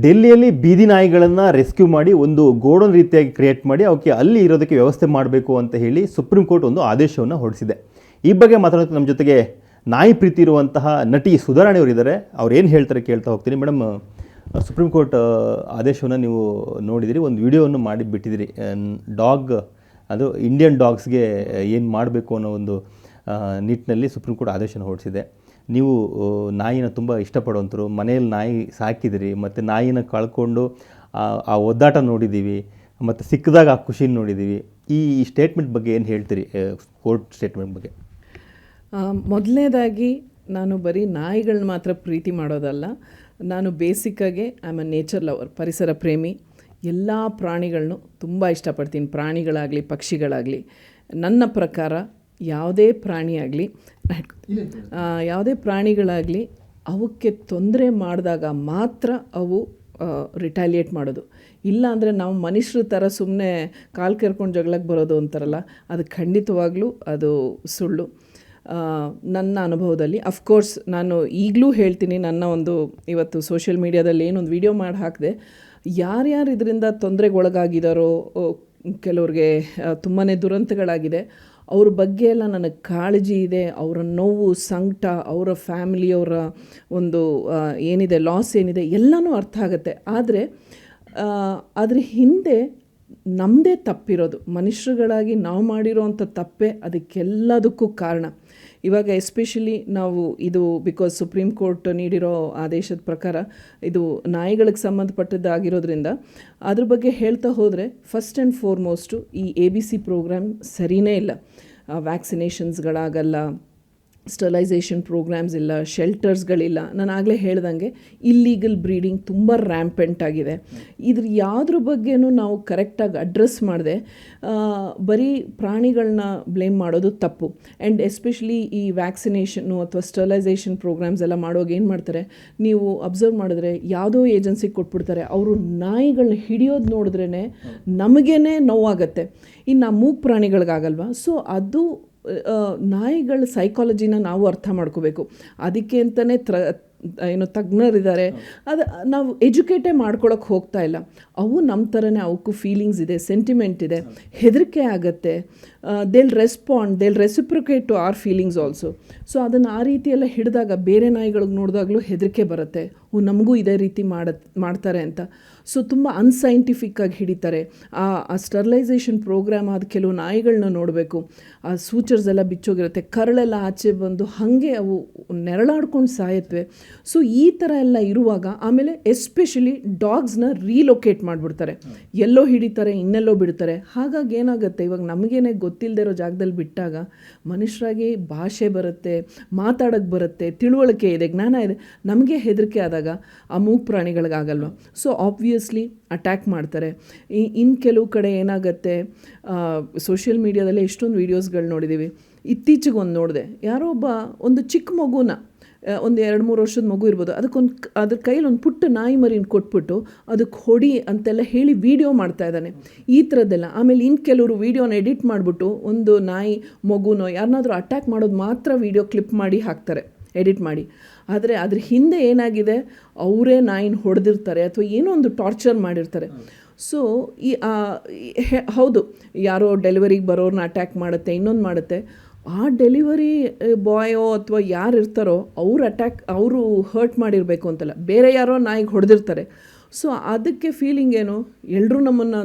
ಡೆಲ್ಲಿಯಲ್ಲಿ ಬೀದಿ ನಾಯಿಗಳನ್ನು ರೆಸ್ಕ್ಯೂ ಮಾಡಿ ಒಂದು ಗೋಡನ್ ರೀತಿಯಾಗಿ ಕ್ರಿಯೇಟ್ ಮಾಡಿ ಅವಕ್ಕೆ ಅಲ್ಲಿ ಇರೋದಕ್ಕೆ ವ್ಯವಸ್ಥೆ ಮಾಡಬೇಕು ಅಂತ ಹೇಳಿ ಸುಪ್ರೀಂ ಕೋರ್ಟ್ ಒಂದು ಆದೇಶವನ್ನು ಹೊರಡಿಸಿದೆ. ಈ ಬಗ್ಗೆ ಮಾತಾಡೋಕ್ಕೆ ನಮ್ಮ ಜೊತೆಗೆ ನಾಯಿ ಪ್ರೀತಿ ಇರುವಂತಹ ನಟಿ ಸುಧಾರಾಣಿ ಅವರಿದ್ದಾರೆ. ಅವ್ರು ಏನು ಹೇಳ್ತಾರೆ ಕೇಳ್ತಾ ಹೋಗ್ತೀನಿ. ಮೇಡಮ್, ಸುಪ್ರೀಂ ಕೋರ್ಟ್ ಆದೇಶವನ್ನು ನೀವು ನೋಡಿದಿರಿ, ಒಂದು ವಿಡಿಯೋವನ್ನು ಮಾಡಿ ಬಿಟ್ಟಿದ್ದೀರಿ. ಡಾಗ್ ಅದು ಇಂಡಿಯನ್ ಡಾಗ್ಸ್ಗೆ ಏನು ಮಾಡಬೇಕು ಅನ್ನೋ ಒಂದು ನಿಟ್ಟಿನಲ್ಲಿ ಸುಪ್ರೀಂ ಕೋರ್ಟ್ ಆದೇಶನ ಹೊರಡಿಸಿದೆ. ನೀವು ನಾಯಿನ ತುಂಬ ಇಷ್ಟಪಡುವಂಥರು, ಮನೆಯಲ್ಲಿ ನಾಯಿ ಸಾಕಿದಿರಿ, ಮತ್ತು ನಾಯಿನ ಕಳ್ಕೊಂಡು ಆ ಒದ್ದಾಟ ನೋಡಿದ್ದೀವಿ, ಮತ್ತು ಸಿಕ್ಕಿದಾಗ ಆ ಖುಷಿನ ನೋಡಿದ್ದೀವಿ. ಈ ಸ್ಟೇಟ್ಮೆಂಟ್ ಬಗ್ಗೆ ಏನು ಹೇಳ್ತೀರಿ, ಕೋರ್ಟ್ ಸ್ಟೇಟ್ಮೆಂಟ್ ಬಗ್ಗೆ? ಮೊದಲನೇದಾಗಿ ನಾನು ಬರೀ ನಾಯಿಗಳನ್ನ ಮಾತ್ರ ಪ್ರೀತಿ ಮಾಡೋದಲ್ಲ, ನಾನು ಬೇಸಿಕ್ಕಾಗಿ I am a nature lover, ಪರಿಸರ ಪ್ರೇಮಿ. ಎಲ್ಲ ಪ್ರಾಣಿಗಳನ್ನೂ ತುಂಬ ಇಷ್ಟಪಡ್ತೀನಿ, ಪ್ರಾಣಿಗಳಾಗಲಿ ಪಕ್ಷಿಗಳಾಗಲಿ. ನನ್ನ ಪ್ರಕಾರ ಯಾವುದೇ ಪ್ರಾಣಿಗಳಾಗಲಿ ಅವಕ್ಕೆ ತೊಂದರೆ ಮಾಡಿದಾಗ ಮಾತ್ರ ಅವು ರಿಟಾಲಿಯೇಟ್ ಮಾಡೋದು. ಇಲ್ಲ ಅಂದರೆ ನಾವು ಮನುಷ್ಯರ ಥರ ಸುಮ್ಮನೆ ಕಾಲು ಕೆರ್ಕೊಂಡು ಜಗಳಕ್ಕೆ ಬರೋದು ಅಂತಾರಲ್ಲ, ಅದು ಖಂಡಿತವಾಗ್ಲೂ ಅದು ಸುಳ್ಳು. ನನ್ನ ಅನುಭವದಲ್ಲಿ ಅಫ್ಕೋರ್ಸ್ ನಾನು ಈಗಲೂ ಹೇಳ್ತೀನಿ, ನನ್ನ ಒಂದು ಇವತ್ತು ಸೋಷಿಯಲ್ ಮೀಡಿಯಾದಲ್ಲಿ ಏನೊಂದು ವಿಡಿಯೋ ಮಾಡಿ ಹಾಕಿದೆ, ಯಾರ್ಯಾರು ಇದರಿಂದ ತೊಂದರೆಗೊಳಗಾಗಿದ್ದಾರೋ, ಕೆಲವ್ರಿಗೆ ತುಂಬಾ ದುರಂತಗಳಾಗಿದೆ, ಅವ್ರ ಬಗ್ಗೆ ಎಲ್ಲ ನನಗೆ ಕಾಳಜಿ ಇದೆ. ಅವರ ನೋವು, ಸಂಕಟ, ಅವರ ಫ್ಯಾಮಿಲಿಯವರ ಒಂದು ಏನಿದೆ ಲಾಸ್ ಏನಿದೆ ಎಲ್ಲನೂ ಅರ್ಥ ಆಗುತ್ತೆ. ಆದರೆ ಅದ್ರ ಹಿಂದೆ ನಮ್ಮದೇ ತಪ್ಪಿರೋದು, ಮನುಷ್ಯರುಗಳಾಗಿ ನಾವು ಮಾಡಿರೋವಂಥ ತಪ್ಪೇ ಅದಕ್ಕೆಲ್ಲದಕ್ಕೂ ಕಾರಣ. ಇವಾಗ ಎಸ್ಪೆಷಲಿ ನಾವು ಇದು ಬಿಕಾಸ್ ಸುಪ್ರೀಂ ಕೋರ್ಟ್ ನೀಡಿರೋ ಆದೇಶದ ಪ್ರಕಾರ ಇದು ನಾಯಿಗಳಿಗೆ ಸಂಬಂಧಪಟ್ಟದ್ದಾಗಿರೋದ್ರಿಂದ ಅದ್ರ ಬಗ್ಗೆ ಹೇಳ್ತಾ ಹೋದರೆ, ಫಸ್ಟ್ ಆ್ಯಂಡ್ ಫಾರ್ಮೋಸ್ಟು ಈ ABC ಪ್ರೋಗ್ರಾಮ್ ಸರಿಯೇ ಇಲ್ಲ. ವ್ಯಾಕ್ಸಿನೇಷನ್ಸ್ಗಳಾಗಲ್ಲ, ಸ್ಟರಲೈಸೇಷನ್ ಪ್ರೋಗ್ರಾಮ್ಸ್ ಇಲ್ಲ, ಶೆಲ್ಟರ್ಸ್ಗಳಿಲ್ಲ. ನಾನು ಆಗಲೇ ಹೇಳ್ದಂಗೆ ಇಲ್ಲೀಗಲ್ ಬ್ರೀಡಿಂಗ್ ತುಂಬ ರ್ಯಾಂಪೆಂಟ್ ಆಗಿದೆ. ಇದ್ರ ಯಾವುದ್ರ ಬಗ್ಗೆನೂ ನಾವು ಕರೆಕ್ಟಾಗಿ ಅಡ್ರೆಸ್ ಮಾಡಿದೆ ಬರೀ ಪ್ರಾಣಿಗಳನ್ನ ಬ್ಲೇಮ್ ಮಾಡೋದು ತಪ್ಪು. ಆ್ಯಂಡ್ ಎಸ್ಪೆಷಲಿ ಈ ವ್ಯಾಕ್ಸಿನೇಷನ್ನು ಅಥವಾ ಸ್ಟರಲೈಸೇಷನ್ ಪ್ರೋಗ್ರಾಮ್ಸ್ ಎಲ್ಲ ಮಾಡುವಾಗ ಏನು ಮಾಡ್ತಾರೆ, ನೀವು ಅಬ್ಸರ್ವ್ ಮಾಡಿದ್ರೆ ಯಾವುದೋ ಏಜೆನ್ಸಿಗೆ ಕೊಟ್ಬಿಡ್ತಾರೆ. ಅವರು ನಾಯಿಗಳನ್ನ ಹಿಡಿಯೋದು ನೋಡಿದ್ರೇ ನಮಗೇ ನೋವಾಗತ್ತೆ, ಇನ್ನು ಮೂಗು ಪ್ರಾಣಿಗಳಿಗಾಗಲ್ವ. ಸೊ ಅದು ನಾಯಿಗಳ ಸೈಕಾಲಜಿನ ನಾವು ಅರ್ಥ ಮಾಡ್ಕೋಬೇಕು. ಅದಕ್ಕೆ ಅಂತಲೇ ತಜ್ಞರಿದ್ದಾರೆ. ಅದು ನಾವು ಎಜುಕೇಟೇ ಮಾಡ್ಕೊಳಕ್ಕೆ ಹೋಗ್ತಾ ಇಲ್ಲ. ಅವು ನಮ್ಮ ಥರನೇ, ಅವಕ್ಕೂ ಫೀಲಿಂಗ್ಸ್ ಇದೆ, ಸೆಂಟಿಮೆಂಟ್ ಇದೆ, ಹೆದರಿಕೆ ಆಗುತ್ತೆ. They'll respond, they'll reciprocate to our feelings also. So ಅದನ್ನು ಆ ರೀತಿಯೆಲ್ಲ ಹಿಡಿದಾಗ ಬೇರೆ ನಾಯಿಗಳಿಗೆ ನೋಡಿದಾಗಲೂ ಹೆದರಿಕೆ ಬರುತ್ತೆ, ನಮಗೂ ಇದೇ ರೀತಿ ಮಾಡ್ತಾರೆ ಅಂತ. ಸೊ ತುಂಬ ಅನ್ಸೈಂಟಿಫಿಕ್ಕಾಗಿ ಹಿಡಿತಾರೆ. ಆ ಸ್ಟರ್ಲೈಸೇಷನ್ ಪ್ರೋಗ್ರಾಮ್ ಆದ ಕೆಲವು ನಾಯಿಗಳನ್ನ ನೋಡಬೇಕು, ಆ ಸೂಚರ್ಸ್ ಎಲ್ಲ ಬಿಚ್ಚೋಗಿರುತ್ತೆ, ಕರಳೆಲ್ಲ ಆಚೆ ಬಂದು ಹಾಗೆ ಅವು ನೆರಳಾಡ್ಕೊಂಡು ಸಾಯತ್ವೆ. ಸೊ ಈ ಥರ ಎಲ್ಲ ಇರುವಾಗ ಆಮೇಲೆ ಎಸ್ಪೆಷಲಿ ಡಾಗ್ಸ್ನ ರೀಲೊಕೇಟ್ ಮಾಡಿಬಿಡ್ತಾರೆ, ಎಲ್ಲೋ ಹಿಡಿತಾರೆ ಇನ್ನೆಲ್ಲೋ ಬಿಡ್ತಾರೆ. ಹಾಗಾಗಿ ಏನಾಗುತ್ತೆ, ಇವಾಗ ನಮಗೇನೆ ಗೊತ್ತಿಲ್ಲದೆ ಇರೋ ಜಾಗದಲ್ಲಿ ಬಿಟ್ಟಾಗ ಮನುಷ್ಯರಾಗಿ ಭಾಷೆ ಬರುತ್ತೆ, ಮಾತಾಡೋಕ್ಕೆ ಬರುತ್ತೆ, ತಿಳುವಳಿಕೆ ಇದೆ, ಜ್ಞಾನ ಇದೆ. ನಮಗೆ ಹೆದರಿಕೆ ಆದಾಗ ಆ ಮೂಗು ಪ್ರಾಣಿಗಳಿಗಾಗಲ್ವ. ಸೊ ಆಬ್ವಿಯಸ್ಲಿ ಅಟ್ಯಾಕ್ ಮಾಡ್ತಾರೆ. ಇನ್ನು ಕೆಲವು ಕಡೆ ಏನಾಗುತ್ತೆ, ಸೋಷಿಯಲ್ ಮೀಡಿಯಾದಲ್ಲೇ ಎಷ್ಟೊಂದು ವೀಡಿಯೋಸ್ಗಳು ನೋಡಿದ್ದೀವಿ. ಇತ್ತೀಚೆಗೆ ಒಂದು ನೋಡಿದೆ, ಯಾರೋ ಒಂದು ಚಿಕ್ಕ ಮಗುನ, ಒಂದು 2-3 ವರ್ಷದ ಮಗು ಇರ್ಬೋದು, ಅದ್ರ ಕೈಯಲ್ಲಿ ಒಂದು ಪುಟ್ಟ ನಾಯಿ ಮರಿನ ಕೊಟ್ಬಿಟ್ಟು ಅದಕ್ಕೆ ಹೊಡಿ ಅಂತೆಲ್ಲ ಹೇಳಿ ವೀಡಿಯೋ ಮಾಡ್ತಾ ಇದ್ದಾನೆ. ಈ ಥರದ್ದೆಲ್ಲ. ಆಮೇಲೆ ಇನ್ನು ಕೆಲವರು ವೀಡಿಯೋನ ಎಡಿಟ್ ಮಾಡಿಬಿಟ್ಟು ಒಂದು ನಾಯಿ ಮಗುನೋ ಯಾರನ್ನಾದ್ರೂ ಅಟ್ಯಾಕ್ ಮಾಡೋದು ಮಾತ್ರ ವೀಡಿಯೋ ಕ್ಲಿಪ್ ಮಾಡಿ ಹಾಕ್ತಾರೆ, ಎಡಿಟ್ ಮಾಡಿ. ಆದರೆ ಅದ್ರ ಹಿಂದೆ ಏನಾಗಿದೆ, ಅವರೇ ನಾಯಿನ ಹೊಡೆದಿರ್ತಾರೆ ಅಥವಾ ಏನೋ ಒಂದು ಟಾರ್ಚರ್ ಮಾಡಿರ್ತಾರೆ. ಸೊ ಹೌದು, ಯಾರೋ ಡೆಲಿವರಿಗೆ ಬರೋರನ್ನ ಅಟ್ಯಾಕ್ ಮಾಡುತ್ತೆ, ಇನ್ನೊಂದು ಮಾಡುತ್ತೆ. ಆ ಡೆಲಿವರಿ ಬಾಯೋ ಅಥವಾ ಯಾರು ಇರ್ತಾರೋ ಅವರು ಹರ್ಟ್ ಮಾಡಿರಬೇಕು ಅಂತಲ್ಲ, ಬೇರೆ ಯಾರೋ ನಾಯಿಗೆ ಹೊಡೆದಿರ್ತಾರೆ. ಸೊ ಅದಕ್ಕೆ ಫೀಲಿಂಗ್ ಏನು, ಎಲ್ಲರೂ ನಮ್ಮನ್ನು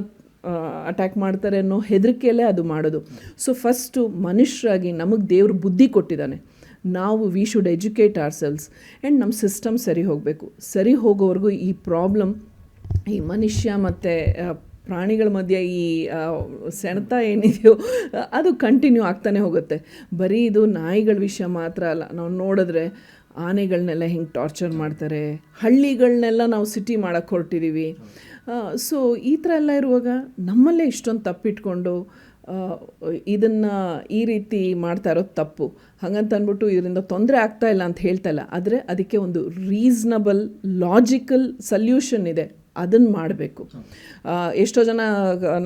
ಅಟ್ಯಾಕ್ ಮಾಡ್ತಾರೆ ಅನ್ನೋ ಹೆದರಿಕೆಯಲ್ಲೇ ಅದು ಮಾಡೋದು. ಸೊ ಫಸ್ಟು ಮನುಷ್ಯರಾಗಿ ನಮಗೆ ದೇವರು ಬುದ್ಧಿ ಕೊಟ್ಟಿದ್ದಾನೆ, ನಾವು we should educate ourselves and ನಮ್ಮ ಸಿಸ್ಟಮ್ ಸರಿ ಹೋಗಬೇಕು. ಸರಿ ಹೋಗೋವರೆಗೂ ಈ ಪ್ರಾಬ್ಲಮ್, ಈ ಮನುಷ್ಯ ಮತ್ತು ಪ್ರಾಣಿಗಳ ಮಧ್ಯೆ ಈ ಸೆಳೆತ ಏನಿದೆಯೋ ಅದು ಕಂಟಿನ್ಯೂ ಆಗ್ತಾನೆ ಹೋಗುತ್ತೆ. ಬರೀ ಇದು ನಾಯಿಗಳ ವಿಷಯ ಮಾತ್ರ ಅಲ್ಲ, ನಾವು ನೋಡಿದ್ರೆ ಆನೆಗಳನ್ನೆಲ್ಲ ಹಿಂಗೆ ಟಾರ್ಚರ್ ಮಾಡ್ತಾರೆ, ಹಳ್ಳಿಗಳನ್ನೆಲ್ಲ ನಾವು ಸಿಟಿ ಮಾಡೋಕ್ಕೆ ಹೊರಟಿದ್ದೀವಿ. ಸೊ ಈ ಥರ ಎಲ್ಲ ಇರುವಾಗ ನಮ್ಮಲ್ಲೇ ಇಷ್ಟೊಂದು ತಪ್ಪಿಟ್ಕೊಂಡು ಇದನ್ನು ಈ ರೀತಿ ಮಾಡ್ತಾ ಇರೋದು ತಪ್ಪು. ಹಾಗಂತ ಅಂದ್ಬಿಟ್ಟು ಇದರಿಂದ ತೊಂದರೆ ಆಗ್ತಾ ಇಲ್ಲ ಅಂತ ಹೇಳ್ತಾ ಇಲ್ಲ, ಆದರೆ ಅದಕ್ಕೆ ಒಂದು ರೀಸ್ನಬಲ್ ಲಾಜಿಕಲ್ ಸಲ್ಯೂಷನ್ ಇದೆ, ಅದನ್ನು ಮಾಡಬೇಕು. ಎಷ್ಟೋ ಜನ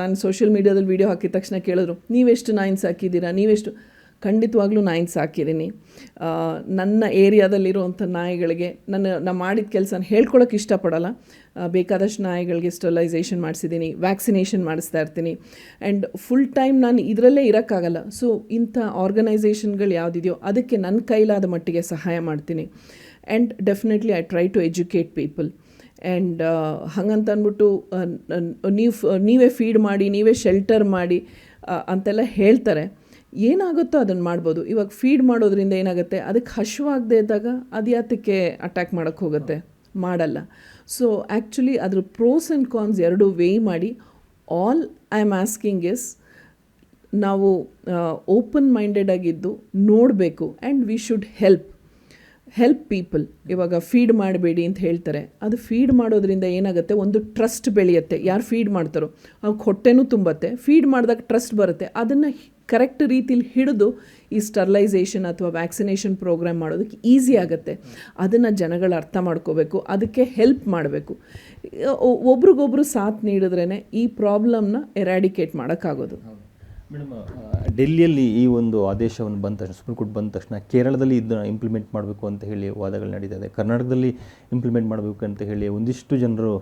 ನಾನು ಸೋಷಿಯಲ್ ಮೀಡಿಯಾದಲ್ಲಿ ವೀಡಿಯೋ ಹಾಕಿದ ತಕ್ಷಣ ಕೇಳಿದ್ರು, ನೀವೆಷ್ಟು ನಾಯಿನ ಸಾಕಿದ್ದೀರಾ, ನೀವೆಷ್ಟು. ಖಂಡಿತವಾಗ್ಲೂ ನಾಯಿನ ಸಾಕಿದ್ದೀನಿ. ನನ್ನ ಏರಿಯಾದಲ್ಲಿರುವಂಥ ನಾಯಿಗಳಿಗೆ ನಾನು ಮಾಡಿದ ಕೆಲಸನ ಹೇಳ್ಕೊಳಕ್ಕೆ ಇಷ್ಟಪಡಲ್ಲ. ಬೇಕಾದಷ್ಟು ನಾಯಿಗಳಿಗೆ ಸ್ಟೆರಿಲೈಸೇಷನ್ ಮಾಡಿಸಿದ್ದೀನಿ, ವ್ಯಾಕ್ಸಿನೇಷನ್ ಮಾಡಿಸ್ತಾ ಇರ್ತೀನಿ. ಆ್ಯಂಡ್ ಫುಲ್ ಟೈಮ್ ನಾನು ಇದರಲ್ಲೇ ಇರೋಕ್ಕಾಗಲ್ಲ. ಸೊ ಇಂಥ ಆರ್ಗನೈಸೇಷನ್ಗಳು ಯಾವುದಿದೆಯೋ ಅದಕ್ಕೆ ನನ್ನ ಕೈಲಾದ ಮಟ್ಟಿಗೆ ಸಹಾಯ ಮಾಡ್ತೀನಿ. And definitely I try to educate people. And ಹಾಗಂತ ಅಂದ್ಬಿಟ್ಟು ನೀವೇ ಫೀಡ್ ಮಾಡಿ, ನೀವೇ ಶೆಲ್ಟರ್ ಮಾಡಿ ಅಂತೆಲ್ಲ ಹೇಳ್ತಾರೆ. ಏನಾಗುತ್ತೋ ಅದನ್ನು ಮಾಡ್ಬೋದು. ಇವಾಗ ಫೀಡ್ ಮಾಡೋದ್ರಿಂದ ಏನಾಗುತ್ತೆ, ಅದಕ್ಕೆ ಹಶ್ವಾಗದೇ ಇದ್ದಾಗ ಅದು ಯಾತಕ್ಕೆ ಅಟ್ಯಾಕ್ ಮಾಡೋಕ್ಕೆ ಹೋಗುತ್ತೆ? ಮಾಡಲ್ಲ. ಸೊ ಆ್ಯಕ್ಚುಲಿ ಅದ್ರ ಪ್ರೋಸ್ ಆ್ಯಂಡ್ ಕಾನ್ಸ್ ಎರಡೂ ವೇಯ್ ಮಾಡಿ, all I am asking is ನಾವು ಓಪನ್ ಮೈಂಡೆಡ್ ಆಗಿದ್ದು ನೋಡಬೇಕು. And we should help people. ಇವಾಗ ಫೀಡ್ ಮಾಡಬೇಡಿ ಅಂತ ಹೇಳ್ತಾರೆ. ಅದು ಫೀಡ್ ಮಾಡೋದ್ರಿಂದ ಏನಾಗುತ್ತೆ, ಒಂದು ಟ್ರಸ್ಟ್ ಬೆಳೆಯುತ್ತೆ. ಯಾರು ಫೀಡ್ ಮಾಡ್ತಾರೋ ಅವ್ರಿಗೆ ಹೊಟ್ಟೆನೂ ತುಂಬತ್ತೆ. ಫೀಡ್ ಮಾಡಿದಾಗ ಟ್ರಸ್ಟ್ ಬರುತ್ತೆ. ಅದನ್ನು ಕರೆಕ್ಟ್ ರೀತಿಲಿ ಹಿಡಿದು ಈ ಸ್ಟರ್ಲೈಸೇಷನ್ ಅಥವಾ ವ್ಯಾಕ್ಸಿನೇಷನ್ ಪ್ರೋಗ್ರಾಮ್ ಮಾಡೋದಕ್ಕೆ ಈಸಿ ಆಗುತ್ತೆ. ಅದನ್ನು ಜನಗಳು ಅರ್ಥ ಮಾಡ್ಕೋಬೇಕು, ಅದಕ್ಕೆ ಹೆಲ್ಪ್ ಮಾಡಬೇಕು. ಒಬ್ರಿಗೊಬ್ರು ಸಾಥ್ ನೀಡಿದ್ರೇ ಈ ಪ್ರಾಬ್ಲಮ್ನ ಎರಾಡಿಕೇಟ್ ಮಾಡೋಕ್ಕಾಗೋದು. ಮೇಡಮ್, ಡೆಲ್ಲಿಯಲ್ಲಿ ಈ ಒಂದು ಆದೇಶವನ್ನು ಬಂದ ತಕ್ಷಣ, ಸುಪ್ರೀಂ ಕೋರ್ಟ್ ಬಂದ ತಕ್ಷಣ ಕೇರಳದಲ್ಲಿ ಇದನ್ನು ಇಂಪ್ಲಿಮೆಂಟ್ ಮಾಡಬೇಕು ಅಂತ ಹೇಳಿ ವಾದಗಳು ನಡೀತದೆ. ಕರ್ನಾಟಕದಲ್ಲಿ ಇಂಪ್ಲಿಮೆಂಟ್ ಮಾಡಬೇಕು ಅಂತ ಹೇಳಿ ಒಂದಿಷ್ಟು ಜನರು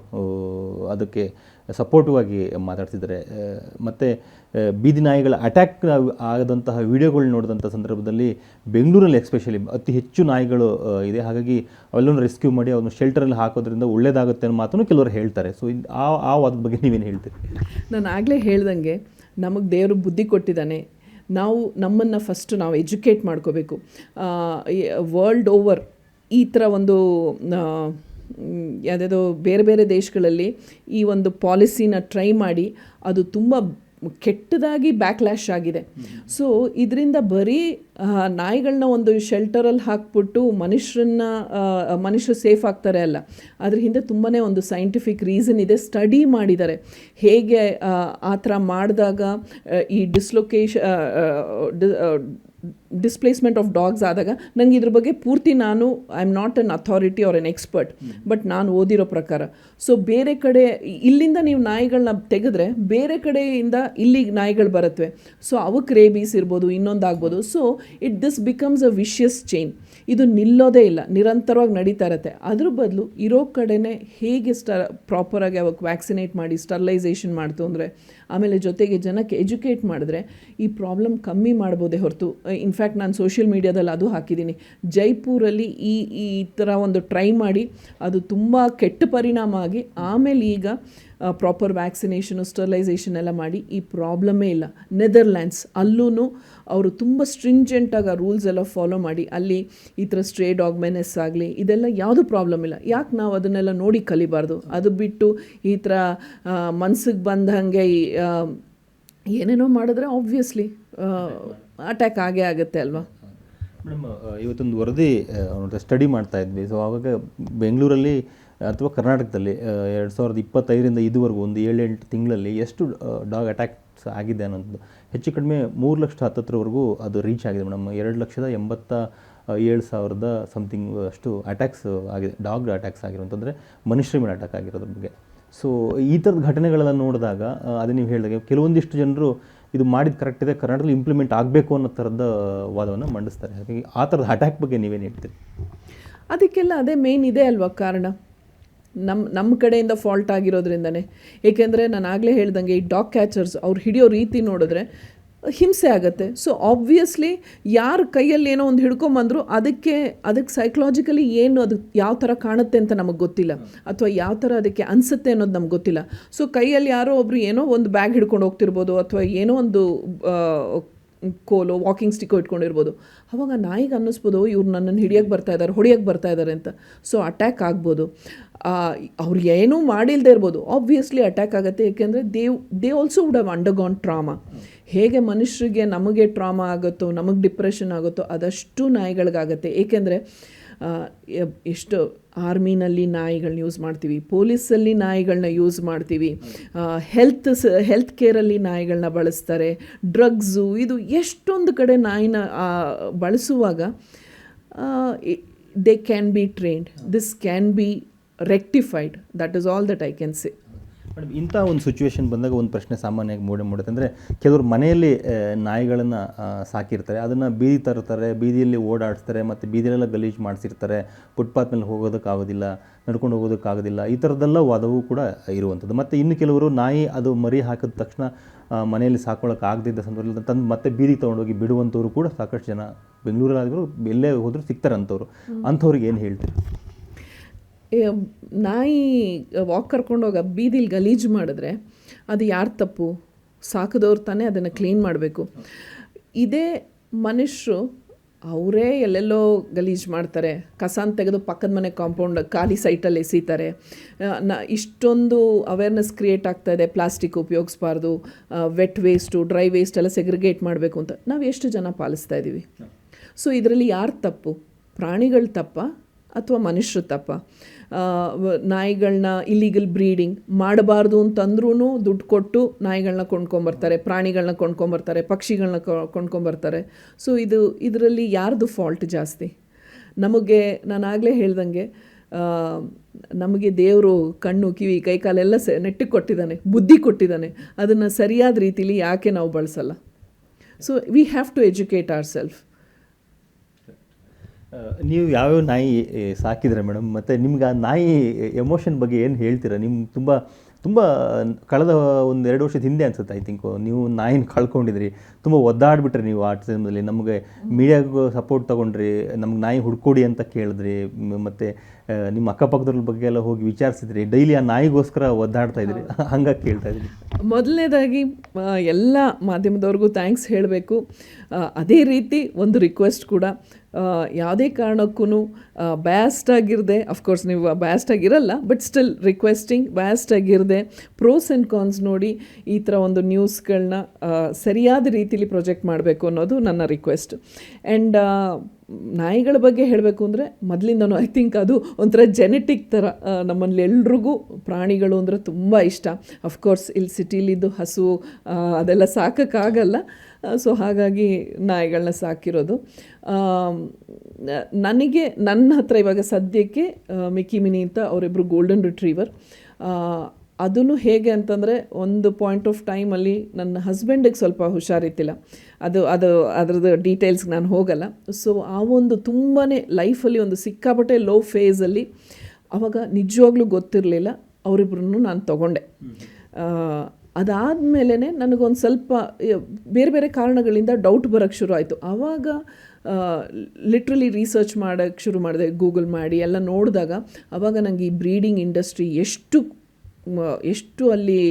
ಅದಕ್ಕೆ ಸಪೋರ್ಟಿವ್ ಆಗಿ ಮಾತಾಡ್ತಿದ್ದಾರೆ. ಮತ್ತು ಬೀದಿ ನಾಯಿಗಳ ಅಟ್ಯಾಕ್ ಆದಂತಹ ವಿಡಿಯೋಗಳು ನೋಡಿದಂಥ ಸಂದರ್ಭದಲ್ಲಿ ಬೆಂಗಳೂರಲ್ಲಿ ಎಸ್ಪೆಷಲಿ ಅತಿ ಹೆಚ್ಚು ನಾಯಿಗಳು ಇದೆ. ಹಾಗಾಗಿ ಅವೆಲ್ಲವನ್ನು ರೆಸ್ಕ್ಯೂ ಮಾಡಿ ಅವನು ಶೆಲ್ಟರಲ್ಲಿ ಹಾಕೋದ್ರಿಂದ ಒಳ್ಳೆಯದಾಗುತ್ತೆ ಅನ್ನೋ ಮಾತನ್ನು ಕೆಲವರು ಹೇಳ್ತಾರೆ. ಸೊ ಆ ವಾದದ ಬಗ್ಗೆ ನೀವೇನು ಹೇಳ್ತೀರಿ? ನಾನು ಆಗಲೇ ಹೇಳ್ದಂಗೆ ನಮಗೆ ದೇವರು ಬುದ್ಧಿ ಕೊಟ್ಟಿದ್ದಾನೆ. ನಮ್ಮನ್ನು ಫಸ್ಟು ನಾವು ಎಜುಕೇಟ್ ಮಾಡ್ಕೋಬೇಕು. ವರ್ಲ್ಡ್ ಓವರ್ ಈ ಥರ ಒಂದು ಯಾವುದಾದ್ರು ಬೇರೆ ಬೇರೆ ದೇಶಗಳಲ್ಲಿ ಈ ಒಂದು ಪಾಲಿಸಿನ ಟ್ರೈ ಮಾಡಿ ಅದು ತುಂಬ ಕೆಟ್ಟದಾಗಿ ಬ್ಯಾಕ್ಲ್ಯಾಶ್ ಆಗಿದೆ. ಸೊ ಇದರಿಂದ ಬರೀ ನಾಯಿಗಳನ್ನ ಒಂದು ಶೆಲ್ಟರಲ್ಲಿ ಹಾಕ್ಬಿಟ್ಟು ಮನುಷ್ಯರು ಸೇಫ್ ಆಗ್ತಾರೆ ಅಲ್ಲ, ಅದ್ರ ಹಿಂದೆ ತುಂಬಾ ಒಂದು ಸೈಂಟಿಫಿಕ್ ರೀಸನ್ ಇದೆ. ಸ್ಟಡಿ ಮಾಡಿದ್ದಾರೆ ಹೇಗೆ ಆ ಥರ ಮಾಡಿದಾಗ ಈ ಡಿಸ್ಪ್ಲೇಸ್ಮೆಂಟ್ ಆಫ್ ಡಾಗ್ಸ್ ಆದಾಗ. ನನಗೆ ಇದ್ರ ಬಗ್ಗೆ ಪೂರ್ತಿ I am not an authority or N expert, but ನಾನು ಓದಿರೋ ಪ್ರಕಾರ. ಸೊ ಬೇರೆ ಕಡೆ ಇಲ್ಲಿಂದ ನೀವು ನಾಯಿಗಳನ್ನ ತೆಗೆದ್ರೆ ಬೇರೆ ಕಡೆಯಿಂದ ಇಲ್ಲಿಗೆ ನಾಯಿಗಳು ಬರುತ್ತವೆ. ಸೊ ಅವಕ್ಕೆ ರೇಬೀಸ್ ಇರ್ಬೋದು, ಇನ್ನೊಂದಾಗ್ಬೋದು. So this becomes a vicious chain. ಇದು ನಿಲ್ಲೋದೇ ಇಲ್ಲ, ನಿರಂತರವಾಗಿ ನಡೀತಾ ಇರುತ್ತೆ. ಅದ್ರ ಬದಲು ಇರೋ ಕಡೆನೇ ಹೇಗೆ ಪ್ರಾಪರಾಗಿ ಅವಕ್ಕೆ ವ್ಯಾಕ್ಸಿನೇಟ್ ಮಾಡಿ ಸ್ಟರ್ಲೈಸೇಷನ್ ಮಾಡ್ತು ಅಂದರೆ, ಆಮೇಲೆ ಜೊತೆಗೆ ಜನಕ್ಕೆ ಎಜುಕೇಟ್ ಮಾಡಿದ್ರೆ ಈ ಪ್ರಾಬ್ಲಮ್ ಕಮ್ಮಿ ಮಾಡ್ಬೋದೇ ಹೊರತು. ಇನ್ಫ್ಯಾಕ್ಟ್ ನಾನು ಸೋಷಿಯಲ್ ಮೀಡಿಯಾದಲ್ಲಿ ಅದು ಹಾಕಿದ್ದೀನಿ. ಜೈಪುರಲ್ಲಿ ಈ ಥರ ಒಂದು ಟ್ರೈ ಮಾಡಿ ಅದು ತುಂಬ ಕೆಟ್ಟ ಪರಿಣಾಮ ಆಗಿ ಆಮೇಲೆ ಈಗ ಪ್ರಾಪರ್ ವ್ಯಾಕ್ಸಿನೇಷನು ಸ್ಟರ್ಲೈಸೇಷನ್ ಎಲ್ಲ ಮಾಡಿ ಈ ಪ್ರಾಬ್ಲಮ್ಮೇ ಇಲ್ಲ. ನೆದರ್ಲ್ಯಾಂಡ್ಸ್ ಅಲ್ಲೂ ಅವರು ತುಂಬ ಸ್ಟ್ರಿಂಜೆಂಟಾಗಿ ಆ ರೂಲ್ಸ್ ಎಲ್ಲ ಫಾಲೋ ಮಾಡಿ ಅಲ್ಲಿ ಈ ಥರ ಸ್ಟ್ರೇ ಡಾಗ್ ಮೆನೆಸ್ ಆಗಲಿ ಇದೆಲ್ಲ ಯಾವುದೂ ಪ್ರಾಬ್ಲಮ್ ಇಲ್ಲ. ಯಾಕೆ ನಾವು ಅದನ್ನೆಲ್ಲ ನೋಡಿ ಕಲಿಬಾರ್ದು? ಅದು ಬಿಟ್ಟು ಈ ಥರ ಮನ್ಸಿಗೆ ಬಂದ ಹಾಗೆ ಏನೇನೋ ಮಾಡಿದ್ರೆ ಆಬ್ವಿಯಸ್ಲಿ ಅಟ್ಯಾಕ್ ಆಗೇ ಆಗುತ್ತೆ ಅಲ್ವಾ? ಮೇಡಮ್, ಇವತ್ತೊಂದು ವರದಿ ಸ್ಟಡಿ ಮಾಡ್ತಾ ಇದ್ವಿ. ಸೊ ಆವಾಗ ಬೆಂಗಳೂರಲ್ಲಿ ಅಥವಾ ಕರ್ನಾಟಕದಲ್ಲಿ 2025ರಿಂದ ಇದುವರೆಗೂ ಒಂದು 7-8 ತಿಂಗಳಲ್ಲಿ ಎಷ್ಟು ಡಾಗ್ ಅಟ್ಯಾಕ್ಸ್ ಆಗಿದೆ ಅನ್ನೋದು ಹೆಚ್ಚು ಕಡಿಮೆ 3,10,000ವರೆಗೂ ಅದು ರೀಚ್ ಆಗಿದೆ ಮೇಡಮ್. 2,87,000 ಸಮಥಿಂಗ್ ಅಷ್ಟು ಅಟ್ಯಾಕ್ಸ್ ಆಗಿದೆ, ಡಾಗ್ ಅಟ್ಯಾಕ್ಸ್ ಆಗಿರೋಂತಂದರೆ ಮನುಷ್ಯರ ಮೇಲೆ ಅಟ್ಯಾಕ್ ಆಗಿರೋದ್ರ ಬಗ್ಗೆ. ಸೊ ಈ ಥರದ ಘಟನೆಗಳೆಲ್ಲ ನೋಡಿದಾಗ ಅದು ನೀವು ಹೇಳಿದಾಗ ಕೆಲವೊಂದಿಷ್ಟು ಜನರು ಇದು ಮಾಡಿದ ಕರೆಕ್ಟ್ ಇದೆ, ಕರ್ನಾಟಕದಲ್ಲಿ ಇಂಪ್ಲಿಮೆಂಟ್ ಆಗಬೇಕು ಅನ್ನೋ ಥರದ ವಾದವನ್ನು ಮಂಡಿಸ್ತಾರೆ. ಹಾಗಾಗಿ ಆ ಥರದ ಅಟ್ಯಾಕ್ ಬಗ್ಗೆ ನೀವೇನು ಹೇಳ್ತೀರಿ? ಅದಕ್ಕೆಲ್ಲ ಅದೇ ಮೇನ್ ಇದೆ ಅಲ್ವಾ ಕಾರಣ. ನಮ್ಮ ಕಡೆಯಿಂದ ಫಾಲ್ಟ್ ಆಗಿರೋದ್ರಿಂದನೇ. ಏಕೆಂದರೆ ನಾನು ಆಗಲೇ ಹೇಳ್ದಂಗೆ ಈ ಡಾಗ್ ಕ್ಯಾಚರ್ಸ್ ಅವ್ರು ಹಿಡಿಯೋ ರೀತಿ ನೋಡಿದ್ರೆ ಹಿಂಸೆ ಆಗುತ್ತೆ. ಸೊ ಆಬ್ವಿಯಸ್ಲಿ ಯಾರ ಕೈಯಲ್ಲಿ ಏನೋ ಒಂದು ಹಿಡ್ಕೊಂಬಂದ್ರು ಅದಕ್ಕೆ ಸೈಕಲಾಜಿಕಲಿ ಏನು ಅದು ಯಾವ ಥರ ಕಾಣುತ್ತೆ ಅಂತ ನಮಗೆ ಗೊತ್ತಿಲ್ಲ, ಅಥವಾ ಯಾವ ಥರ ಅದಕ್ಕೆ ಅನಿಸುತ್ತೆ ಅನ್ನೋದು ನಮ್ಗೆ ಗೊತ್ತಿಲ್ಲ. ಸೊ ಕೈಯಲ್ಲಿ ಯಾರೋ ಒಬ್ರು ಏನೋ ಒಂದು ಬ್ಯಾಗ್ ಹಿಡ್ಕೊಂಡು ಹೋಗ್ತಿರ್ಬೋದು, ಅಥವಾ ಏನೋ ಒಂದು ಕೋಲು ವಾಕಿಂಗ್ ಸ್ಟಿಕ್ಕೋ ಇಟ್ಕೊಂಡಿರ್ಬೋದು. ಅವಾಗ ನಾಯಿಗೆ ಅನ್ನಿಸ್ಬೋದು ಇವ್ರು ನನ್ನನ್ನು ಹೊಡಿಯೋಕ್ಕೆ ಬರ್ತಾ ಇದ್ದಾರೆ ಅಂತ. ಸೊ ಅಟ್ಯಾಕ್ ಆಗ್ಬೋದು. ಅವ್ರು ಏನೂ ಮಾಡಿಲ್ಲದೆ ಇರ್ಬೋದು, ಆಬ್ವಿಯಸ್ಲಿ ಅಟ್ಯಾಕ್ ಆಗುತ್ತೆ. ಏಕೆಂದರೆ they also would have undergone trauma. ಹೇಗೆ ಮನುಷ್ಯರಿಗೆ ನಮಗೆ ಟ್ರಾಮಾ ಆಗುತ್ತೋ, ನಮಗೆ ಡಿಪ್ರೆಷನ್ ಆಗುತ್ತೋ ಅದಷ್ಟು ನಾಯಿಗಳಿಗಾಗತ್ತೆ. ಏಕೆಂದರೆ ಎಷ್ಟು ಆರ್ಮಿನಲ್ಲಿ ನಾಯಿಗಳನ್ನ ಯೂಸ್ ಮಾಡ್ತೀವಿ, ಪೊಲೀಸಲ್ಲಿ ನಾಯಿಗಳನ್ನ ಯೂಸ್ ಮಾಡ್ತೀವಿ, ಹೆಲ್ತ್ ಕೇರಲ್ಲಿ ನಾಯಿಗಳನ್ನ ಬಳಸ್ತಾರೆ, ಡ್ರಗ್ಸು, ಇದು ಎಷ್ಟೊಂದು ಕಡೆ ನಾಯಿನ ಬಳಸುವಾಗ they can be trained, this can be rectified. That is all that I can say. Madam, ಇಂಥ ಒಂದು ಸಿಚುವೇಶನ್ ಬಂದಾಗ ಒಂದು ಪ್ರಶ್ನೆ ಸಾಮಾನ್ಯವಾಗಿ ಮೂಡುತ್ತೆ. ಅಂದರೆ ಕೆಲವರು ಮನೆಯಲ್ಲಿ ನಾಯಿಗಳನ್ನು ಸಾಕಿರ್ತಾರೆ, ಅದನ್ನು ಬೀದಿ ತರ್ತಾರೆ, ಬೀದಿಯಲ್ಲಿ ಓಡಾಡಿಸ್ತಾರೆ, ಮತ್ತು ಬೀದಿಯಲ್ಲೆಲ್ಲ ಗಲೀಜು ಮಾಡಿಸಿರ್ತಾರೆ, ಫುಟ್ಪಾತ್ ಮೇಲೆ ಹೋಗೋದಕ್ಕಾಗೋದಿಲ್ಲ, ನಡ್ಕೊಂಡು ಹೋಗೋದಕ್ಕಾಗೋದಿಲ್ಲ, ಈ ಥರದ್ದೆಲ್ಲ ವಾದವೂ ಕೂಡ ಇರುವಂಥದ್ದು. ಮತ್ತು ಇನ್ನು ಕೆಲವರು ನಾಯಿ ಅದು ಮರಿ ಹಾಕಿದ ತಕ್ಷಣ ಮನೆಯಲ್ಲಿ ಸಾಕೊಳ್ಳೋಕೆ ಆಗದಿದ್ದ ಸಂದರ್ಭದಲ್ಲಿ ತಂದು ಮತ್ತೆ ಬೀದಿಗೆ ತೊಗೊಂಡೋಗಿ ಬಿಡುವಂಥವ್ರು ಕೂಡ ಸಾಕಷ್ಟು ಜನ ಬೆಂಗಳೂರಲ್ಲಾದರೂ ಎಲ್ಲೇ ಹೋದರೂ ಸಿಗ್ತಾರೆ. ಅಂಥವ್ರಿಗೆ ಏನು ಹೇಳ್ತೀರಿ? ನಾಯಿ ವಾಕ್ ಕರ್ಕೊಂಡೋಗ ಬೀದಿಲಿ ಗಲೀಜು ಮಾಡಿದ್ರೆ ಅದು ಯಾರು ತಪ್ಪು? ಸಾಕಿದವ್ರು ತಾನೇ ಅದನ್ನು ಕ್ಲೀನ್ ಮಾಡಬೇಕು. ಇದೇ ಮನುಷ್ಯರು ಅವರೇ ಎಲ್ಲೆಲ್ಲೋ ಗಲೀಜು ಮಾಡ್ತಾರೆ, ಕಸಾನ ತೆಗೆದು ಪಕ್ಕದ ಮನೆ ಕಾಂಪೌಂಡ್ ಖಾಲಿ ಸೈಟಲ್ಲಿ ಎಸೀತಾರೆ. ಇಷ್ಟೊಂದು ಅವೇರ್ನೆಸ್ ಕ್ರಿಯೇಟ್ ಆಗ್ತಾಯಿದೆ, ಪ್ಲಾಸ್ಟಿಕ್ ಉಪಯೋಗಿಸ್ಬಾರ್ದು, ವೆಟ್ ವೇಸ್ಟು ಡ್ರೈ ವೇಸ್ಟ್ ಎಲ್ಲ ಸೆಗ್ರಿಗೇಟ್ ಮಾಡಬೇಕು ಅಂತ ನಾವು ಎಷ್ಟು ಜನ ಪಾಲಿಸ್ತಾ ಇದ್ದೀವಿ? ಸೊ ಇದರಲ್ಲಿ ಯಾರು ತಪ್ಪು? ಪ್ರಾಣಿಗಳ ತಪ್ಪ ಅಥವಾ ಮನುಷ್ಯರ ತಪ್ಪ? ನಾಯಿಗಳನ್ನ ಇಲ್ಲಿಗಲ್ ಬ್ರೀಡಿಂಗ್ ಮಾಡಬಾರ್ದು ಅಂತಂದ್ರೂ ದುಡ್ಡು ಕೊಟ್ಟು ನಾಯಿಗಳನ್ನ ಕೊಂಡ್ಕೊಂಬರ್ತಾರೆ, ಪ್ರಾಣಿಗಳನ್ನ ಕೊಂಡ್ಕೊಂಬರ್ತಾರೆ, ಪಕ್ಷಿಗಳನ್ನ ಕೊಂಡ್ಕೊಂಬರ್ತಾರೆ. ಸೊ ಇದರಲ್ಲಿ ಯಾರ್ದು ಫಾಲ್ಟ್ ಜಾಸ್ತಿ? ನಮಗೆ ನಾನು ಆಗಲೇ ಹೇಳ್ದಂಗೆ ನಮಗೆ ದೇವರು ಕಣ್ಣು ಕಿವಿ ಕೈ ಕಾಲೆಲ್ಲ ನೆಟ್ಟಿಗೆ ಕೊಟ್ಟಿದ್ದಾನೆ, ಬುದ್ಧಿ ಕೊಟ್ಟಿದ್ದಾನೆ. ಅದನ್ನು ಸರಿಯಾದ ರೀತಿಲಿ ಯಾಕೆ ನಾವು ಬಳಸಲ್ಲ? So we have to educate our self. ನೀವು ಯಾವ್ಯಾವ ನಾಯಿ ಸಾಕಿದ್ರೆ ಮೇಡಮ್, ಮತ್ತು ನಿಮ್ಗೆ ಆ ನಾಯಿ ಎಮೋಷನ್ ಬಗ್ಗೆ ಏನು ಹೇಳ್ತೀರಾ? ತುಂಬ ತುಂಬ ಕಳೆದ 1-2 ವರ್ಷದ ಹಿಂದೆ ಅನ್ಸುತ್ತೆ, ಐ ಥಿಂಕ್ ನೀವು ನಾಯಿನ ಕಳ್ಕೊಂಡಿದ್ರಿ, ತುಂಬ ಒದ್ದಾಡ್ಬಿಟ್ರಿ ನೀವು ಆ ಟೈಮಲ್ಲಿ. ನಮಗೆ ಮೀಡಿಯಾಗೂ ಸಪೋರ್ಟ್ ತೊಗೊಂಡ್ರಿ, ನಮ್ಗೆ ನಾಯಿ ಹುಡ್ಕೊಡಿ ಅಂತ ಕೇಳಿದ್ರಿ, ಮತ್ತು ನಿಮ್ಮ ಅಕ್ಕಪಕ್ಕದ್ರ ಬಗ್ಗೆ ಎಲ್ಲ ಹೋಗಿ ವಿಚಾರಿಸಿದ್ರಿ, ಡೈಲಿ ಆ ನಾಯಿಗೋಸ್ಕರ ಒದ್ದಾಡ್ತಾ ಇದ್ರಿ, ಹಂಗಾಗಿ ಕೇಳ್ತಾ ಇದ್ರಿ. ಮೊದಲನೇದಾಗಿ ಎಲ್ಲ ಮಾಧ್ಯಮದವ್ರಿಗೂ ಥ್ಯಾಂಕ್ಸ್ ಹೇಳಬೇಕು. ಅದೇ ರೀತಿ ಒಂದು ರಿಕ್ವೆಸ್ಟ್ ಕೂಡ, ಯಾವುದೇ ಕಾರಣಕ್ಕೂ ಬ್ಯಾಸ್ಟ್ ಆಗಿರದೆ, ಅಫ್ಕೋರ್ಸ್ ನೀವು ಬ್ಯಾಸ್ಟ್ ಆಗಿರಲ್ಲ, ಬಟ್ ಸ್ಟಿಲ್ ರಿಕ್ವೆಸ್ಟಿಂಗ್, ಬ್ಯಾಸ್ಟ್ ಆಗಿರದೆ ಪ್ರೋಸ್ ಆ್ಯಂಡ್ ಕಾನ್ಸ್ ನೋಡಿ ಈ ಥರ ಒಂದು ನ್ಯೂಸ್ಗಳನ್ನ ಸರಿಯಾದ ರೀತಿಲಿ ಪ್ರೊಜೆಕ್ಟ್ ಮಾಡಬೇಕು ಅನ್ನೋದು ನನ್ನ ರಿಕ್ವೆಸ್ಟ್. ಆ್ಯಂಡ್ ನಾಯಿಗಳ ಬಗ್ಗೆ ಹೇಳಬೇಕು ಅಂದರೆ ಮೊದಲಿಂದನೂ ಐ ಥಿಂಕ್ ಅದು ಒಂಥರ ಜೆನೆಟಿಕ್ ಥರ ನಮ್ಮಲ್ಲಿ ಎಲ್ರಿಗೂ ಪ್ರಾಣಿಗಳು ಅಂದರೆ ತುಂಬ ಇಷ್ಟ. ಅಫ್ಕೋರ್ಸ್ ಇಲ್ಲಿ ಸಿಟಿಲಿದ್ದು ಹಸು ಅದೆಲ್ಲ ಸಾಕೋಕ್ಕಾಗಲ್ಲ, ಸೊ ಹಾಗಾಗಿ ನಾಯಿಗಳನ್ನ ಸಾಕಿರೋದು. ನನಗೆ ನನ್ನ ಹತ್ರ ಇವಾಗ ಸದ್ಯಕ್ಕೆ ಮಿಕ್ಕಿ ಮಿನಿ ಅಂತ ಅವರಿಬ್ಬರು ಗೋಲ್ಡನ್ ರಿಟ್ರೀವರ್. ಅದೂ ಹೇಗೆ ಅಂತಂದರೆ, ಒಂದು ಪಾಯಿಂಟ್ ಆಫ್ ಟೈಮಲ್ಲಿ ನನ್ನ ಹಸ್ಬೆಂಡಿಗೆ ಸ್ವಲ್ಪ ಹುಷಾರಿತ್ತಿಲ್ಲ, ಅದರದ್ದು ಡೀಟೇಲ್ಸ್ಗೆ ನಾನು ಹೋಗಲ್ಲ. ಸೊ ಆ ಒಂದು ತುಂಬಾ ಲೈಫಲ್ಲಿ ಒಂದು ಸಿಕ್ಕಾಪಟ್ಟೆ ಲೋ ಫೇಸಲ್ಲಿ ಆವಾಗ ನಿಜವಾಗ್ಲೂ ಗೊತ್ತಿರಲಿಲ್ಲ, ಅವರಿಬ್ರನ್ನೂ ನಾನು ತೊಗೊಂಡೆ. ಅದಾದಮೇಲೆ ನನಗೊಂದು ಸ್ವಲ್ಪ ಬೇರೆ ಬೇರೆ ಕಾರಣಗಳಿಂದ ಡೌಟ್ ಬರೋಕ್ಕೆ ಶುರು ಆಯಿತು. ಆವಾಗ ಲಿಟ್ರಲಿ ರಿಸರ್ಚ್ ಮಾಡೋಕ್ಕೆ ಶುರು ಮಾಡಿದೆ, ಗೂಗಲ್ ಮಾಡಿ ಎಲ್ಲ ನೋಡಿದಾಗ ಆವಾಗ ನನಗೆ ಈ ಬ್ರೀಡಿಂಗ್ ಇಂಡಸ್ಟ್ರಿ ಎಷ್ಟು ಅಲ್ಲಿ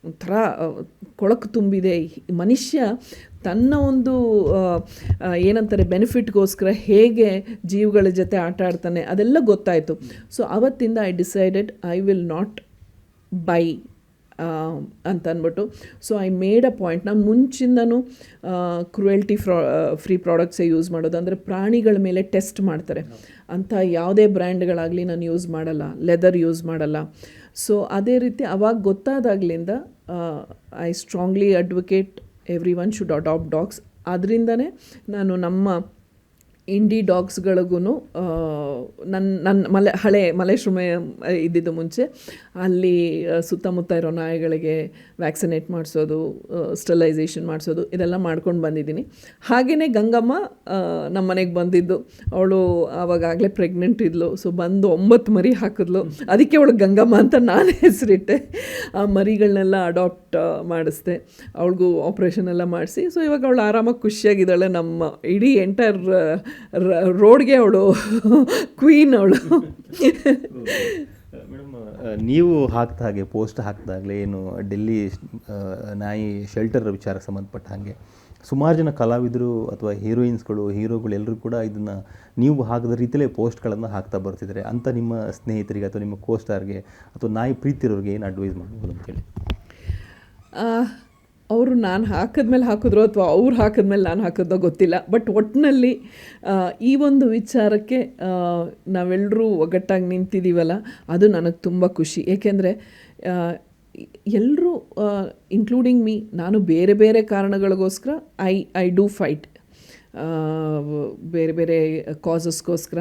ಒಂಥರ ಕೊಳಕು ತುಂಬಿದೆ. ಮನುಷ್ಯ ತನ್ನ ಒಂದು ಏನಂತಾರೆ ಬೆನಿಫಿಟ್ಗೋಸ್ಕರ ಹೇಗೆ ಜೀವಗಳ ಜೊತೆ ಆಟ ಆಡ್ತಾನೆ ಅದೆಲ್ಲ ಗೊತ್ತಾಯಿತು. ಸೊ ಆವತ್ತಿಂದ I decided I will not buy ಅಂತ ಅಂದ್ಬಿಟ್ಟು. So I made a point, ನಾನು ಮುಂಚಿಂದನೂ ಕ್ರುಯಲ್ಟಿ ಫ್ರೀ ಪ್ರಾಡಕ್ಟ್ಸೇ ಯೂಸ್ ಮಾಡೋದು. ಅಂದರೆ ಪ್ರಾಣಿಗಳ ಮೇಲೆ ಟೆಸ್ಟ್ ಮಾಡ್ತಾರೆ ಅಂಥ ಯಾವುದೇ ಬ್ರ್ಯಾಂಡ್ಗಳಾಗಲಿ ನಾನು ಯೂಸ್ ಮಾಡಲ್ಲ, ಲೆದರ್ ಯೂಸ್ ಮಾಡಲ್ಲ. ಸೊ ಅದೇ ರೀತಿ ಅವಾಗ ಗೊತ್ತಾದಾಗಲಿಂದ I strongly advocate everyone should adopt dogs. ಅದರಿಂದನೇ ನಾನು ನಮ್ಮ ಇಂಡಿ ಡಾಗ್ಸ್ಗಳಿಗೂ ನನ್ನ ಹಳೆ ಮಲೇಶ್ರಮೆ ಇದ್ದಿದ್ದು ಮುಂಚೆ ಅಲ್ಲಿ ಸುತ್ತಮುತ್ತ ಇರೋ ನಾಯಿಗಳಿಗೆ ವ್ಯಾಕ್ಸಿನೇಟ್ ಮಾಡಿಸೋದು, ಸ್ಟೆರಿಲೈಸೇಷನ್ ಮಾಡಿಸೋದು, ಇದೆಲ್ಲ ಮಾಡ್ಕೊಂಡು ಬಂದಿದ್ದೀನಿ. ಹಾಗೆಯೇ ಗಂಗಮ್ಮ ನಮ್ಮ ಮನೆಗೆ ಬಂದಿದ್ದು, ಅವಳು ಆವಾಗಲೇ ಪ್ರೆಗ್ನೆಂಟ್ ಇದ್ಲು. ಸೊ ಬಂದು 9 ಮರಿ ಹಾಕಿದ್ಲು, ಅದಕ್ಕೆ ಅವಳು ಗಂಗಮ್ಮ ಅಂತ ನಾನು ಹೆಸರಿಟ್ಟೆ. ಆ ಮರಿಗಳನ್ನೆಲ್ಲ ಅಡಾಪ್ಟ್ ಮಾಡಿಸ್ದೆ, ಅವಳಿಗೂ ಆಪ್ರೇಷನ್ ಎಲ್ಲ ಮಾಡಿಸಿ. ಸೊ ಇವಾಗ ಅವಳು ಆರಾಮಾಗಿ ಖುಷಿಯಾಗಿದ್ದಾಳೆ. ನಮ್ಮ ಇಡೀ ಎಂಟೈರ್ ರೋಡ್ಗೆ ಅವಳು ಕ್ವೀನ್ ಅವಳು. ಮೇಡಮ್, ನೀವು ಹಾಗೆ ಪೋಸ್ಟ್ ಹಾಕಿದಾಗಲೇ ಏನು ಡೆಲ್ಲಿ ನಾಯಿ ಶೆಲ್ಟರ್ ವಿಚಾರಕ್ಕೆ ಸಂಬಂಧಪಟ್ಟ ಹಾಗೆ ಸುಮಾರು ಜನ ಕಲಾವಿದರು ಅಥವಾ ಹೀರೋಯಿನ್ಸ್ಗಳು, ಹೀರೋಗಳು ಎಲ್ಲರೂ ಕೂಡ ಇದನ್ನು ನೀವು ಹಾಕಿದ ರೀತಿಯಲ್ಲೇ ಪೋಸ್ಟ್ಗಳನ್ನು ಹಾಕ್ತಾ ಬರ್ತಿದ್ದಾರೆ. ಅಂತ ನಿಮ್ಮ ಸ್ನೇಹಿತರಿಗೆ ಅಥವಾ ನಿಮ್ಮ ಕೋಸ್ಟಾರ್ಗೆ ಅಥವಾ ನಾಯಿ ಪ್ರೀತಿರೋರಿಗೆ ಏನು ಅಡ್ವೈಸ್ ಮಾಡ್ಬೋದು ಅಂತೇಳಿ? ಅವರು ನಾನು ಹಾಕಿದ್ಮೇಲೆ ಹಾಕಿದ್ರು ಅಥವಾ ಅವ್ರು ಹಾಕಿದ್ಮೇಲೆ ನಾನು ಹಾಕಿದ್ನೋ ಗೊತ್ತಿಲ್ಲ. ಬಟ್ ಒಟ್ಟಿನಲ್ಲಿ ಈ ಒಂದು ವಿಚಾರಕ್ಕೆ ನಾವೆಲ್ಲರೂ ಒಗ್ಗಟ್ಟಾಗಿ ನಿಂತಿದ್ದೀವಲ್ಲ, ಅದು ನನಗೆ ತುಂಬ ಖುಷಿ. ಏಕೆಂದರೆ ಎಲ್ಲರೂ ಇನ್ಕ್ಲೂಡಿಂಗ್ ಮೀ, ನಾನು ಬೇರೆ ಬೇರೆ ಕಾರಣಗಳಿಗೋಸ್ಕರ ಐ ಡೂ ಫೈಟ್. ಬೇರೆ ಬೇರೆ ಕಾಸಸ್ಗೋಸ್ಕರ.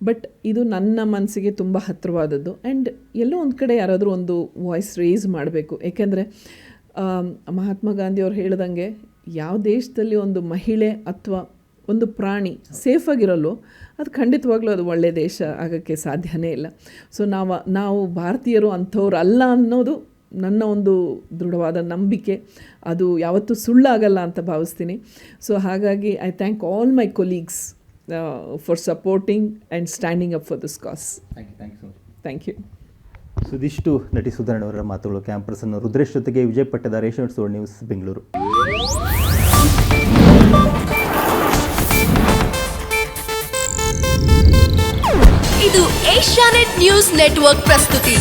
ಬಟ್ ಇದು ನನ್ನ ಮನಸ್ಸಿಗೆ ತುಂಬ ಹತ್ತಿರವಾದದ್ದು. ಆ್ಯಂಡ್ ಎಲ್ಲೋ ಒಂದು ಕಡೆ ಯಾರಾದರೂ ಒಂದು ವಾಯ್ಸ್ ರೇಸ್ ಮಾಡಬೇಕು. ಏಕೆಂದರೆ ಮಹಾತ್ಮ ಗಾಂಧಿಯವ್ರು ಹೇಳ್ದಂಗೆ ಯಾವ ದೇಶದಲ್ಲಿ ಒಂದು ಮಹಿಳೆ ಅಥವಾ ಒಂದು ಪ್ರಾಣಿ ಸೇಫಾಗಿರಲ್ಲೋ ಅದು ಖಂಡಿತವಾಗ್ಲೂ ಅದು ಒಳ್ಳೆಯ ದೇಶ ಆಗೋಕ್ಕೆ ಸಾಧ್ಯನೇ ಇಲ್ಲ. ಸೊ ನಾವು ಭಾರತೀಯರು ಅಂಥವ್ರು ಅಲ್ಲ ಅನ್ನೋದು ನನ್ನ ಒಂದು ದೃಢವಾದ ನಂಬಿಕೆ. ಅದು ಯಾವತ್ತೂ ಸುಳ್ಳಾಗಲ್ಲ ಅಂತ ಭಾವಿಸ್ತೀನಿ. ಸೊ ಹಾಗಾಗಿ I thank all my colleagues for supporting and standing up for this cause. Thank you. So ಇದಿಷ್ಟು ನಟಿ ಸುಧಾರಣೆ ಅವರ ಮಾತುಗಳು. ಕ್ಯಾಂಪರ್ಸನ್ನು ರುದ್ರೇಶ್ ಜೊತೆಗೆ ವಿಜಯ್ ಪಟ್ಟದ, ಏಷ್ಯಾನೆಟ್ ಸುವರ್ಣ ನ್ಯೂಸ್, ಬೆಂಗಳೂರು. ಇದು ಏಷ್ಯಾನೆಟ್ ನ್ಯೂಸ್ ನೆಟ್ವರ್ಕ್ ಪ್ರಸ್ತುತಿ.